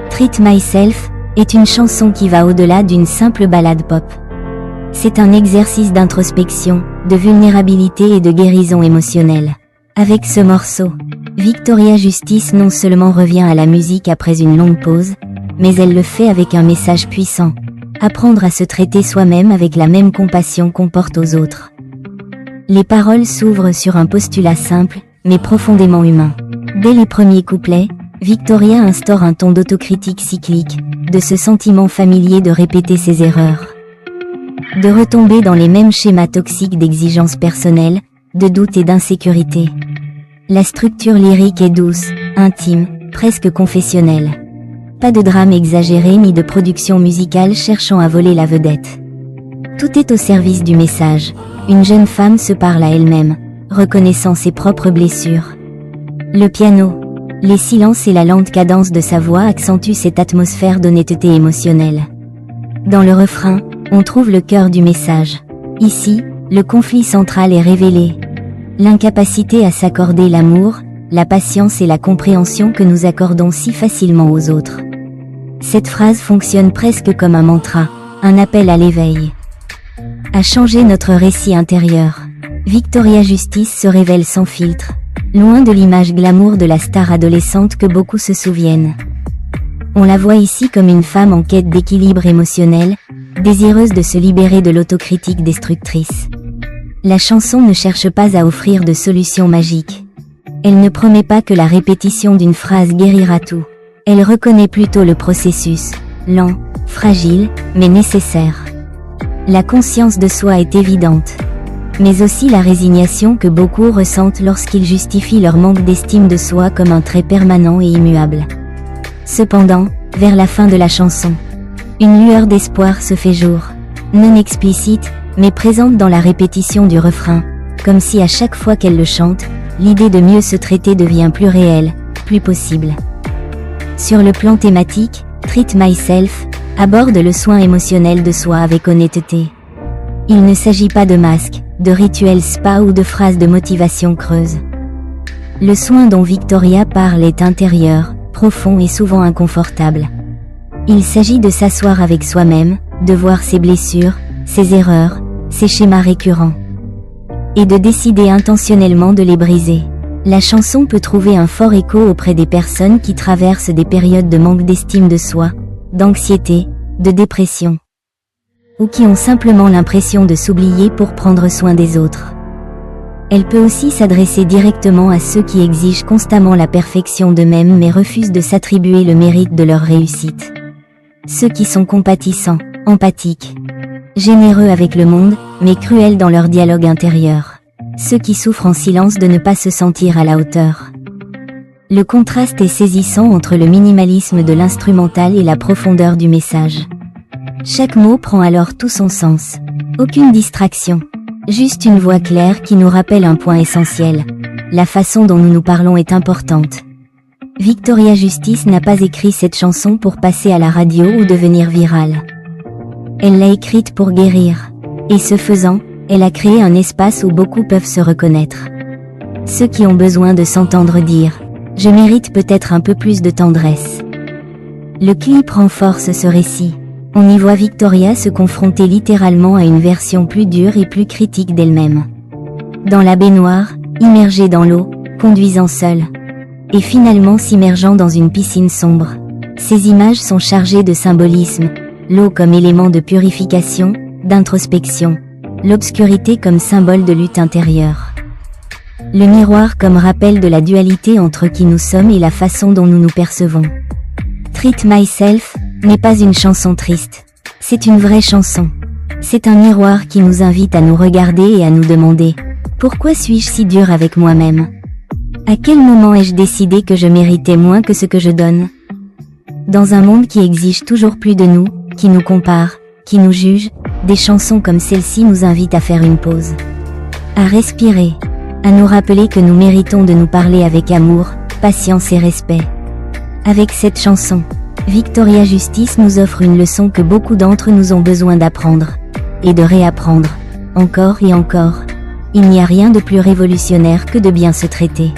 Treat Myself est une chanson qui va au-delà d'une simple ballade pop. C'est un exercice d'introspection, de vulnérabilité et de guérison émotionnelle. Avec ce morceau, Victoria Justice non seulement revient à la musique après une longue pause, mais elle le fait avec un message puissant. Apprendre à se traiter soi-même avec la même compassion qu'on porte aux autres. Les paroles s'ouvrent sur un postulat simple, mais profondément humain. Dès les premiers couplets, Victoria instaure un ton d'autocritique cyclique, de ce sentiment familier de répéter ses erreurs. De retomber dans les mêmes schémas toxiques d'exigence personnelle, de doute et d'insécurité. La structure lyrique est douce, intime, presque confessionnelle. Pas de drame exagéré ni de production musicale cherchant à voler la vedette. Tout est au service du message. Une jeune femme se parle à elle-même, reconnaissant ses propres blessures. Le piano, les silences et la lente cadence de sa voix accentuent cette atmosphère d'honnêteté émotionnelle. Dans le refrain, on trouve le cœur du message. Ici, le conflit central est révélé. L'incapacité à s'accorder l'amour, la patience et la compréhension que nous accordons si facilement aux autres. Cette phrase fonctionne presque comme un mantra, un appel à l'éveil. À changer notre récit intérieur. Victoria Justice se révèle sans filtre, loin de l'image glamour de la star adolescente que beaucoup se souviennent. On la voit ici comme une femme en quête d'équilibre émotionnel, désireuse de se libérer de l'autocritique destructrice. La chanson ne cherche pas à offrir de solution magique. Elle ne promet pas que la répétition d'une phrase guérira tout. Elle reconnaît plutôt le processus, lent, fragile, mais nécessaire. La conscience de soi est évidente. Mais aussi la résignation que beaucoup ressentent lorsqu'ils justifient leur manque d'estime de soi comme un trait permanent et immuable. Cependant, vers la fin de la chanson, une lueur d'espoir se fait jour, non explicite, mais présente dans la répétition du refrain, comme si à chaque fois qu'elle le chante, l'idée de mieux se traiter devient plus réelle, plus possible. Sur le plan thématique, Treat Myself aborde le soin émotionnel de soi avec honnêteté. Il ne s'agit pas de masques, de rituels spa ou de phrases de motivation creuse. Le soin dont Victoria parle est intérieur, profond et souvent inconfortable. Il s'agit de s'asseoir avec soi-même, de voir ses blessures, ses erreurs, ses schémas récurrents. Et de décider intentionnellement de les briser. La chanson peut trouver un fort écho auprès des personnes qui traversent des périodes de manque d'estime de soi, d'anxiété, de dépression. Ou qui ont simplement l'impression de s'oublier pour prendre soin des autres. Elle peut aussi s'adresser directement à ceux qui exigent constamment la perfection d'eux-mêmes mais refusent de s'attribuer le mérite de leur réussite. Ceux qui sont compatissants, empathiques, généreux avec le monde, mais cruels dans leur dialogue intérieur. Ceux qui souffrent en silence de ne pas se sentir à la hauteur. Le contraste est saisissant entre le minimalisme de l'instrumental et la profondeur du message. Chaque mot prend alors tout son sens. Aucune distraction. Juste une voix claire qui nous rappelle un point essentiel. La façon dont nous nous parlons est importante. Victoria Justice n'a pas écrit cette chanson pour passer à la radio ou devenir virale. Elle l'a écrite pour guérir. Et ce faisant, elle a créé un espace où beaucoup peuvent se reconnaître. Ceux qui ont besoin de s'entendre dire « Je mérite peut-être un peu plus de tendresse ». Le clip renforce ce récit. On y voit Victoria se confronter littéralement à une version plus dure et plus critique d'elle-même. Dans la baignoire, immergée dans l'eau, conduisant seule. Et finalement s'immergeant dans une piscine sombre. Ces images sont chargées de symbolisme, l'eau comme élément de purification, d'introspection, l'obscurité comme symbole de lutte intérieure. Le miroir comme rappel de la dualité entre qui nous sommes et la façon dont nous nous percevons. Treat Myself n'est pas une chanson triste. C'est une vraie chanson. C'est un miroir qui nous invite à nous regarder et à nous demander « Pourquoi suis-je si dur avec moi-même ? À quel moment ai-je décidé que je méritais moins que ce que je donne ?» Dans un monde qui exige toujours plus de nous, qui nous compare, qui nous juge, des chansons comme celle-ci nous invitent à faire une pause. À respirer. À nous rappeler que nous méritons de nous parler avec amour, patience et respect. Avec cette chanson, Victoria Justice nous offre une leçon que beaucoup d'entre nous ont besoin d'apprendre. Et de réapprendre. Encore et encore. Il n'y a rien de plus révolutionnaire que de bien se traiter.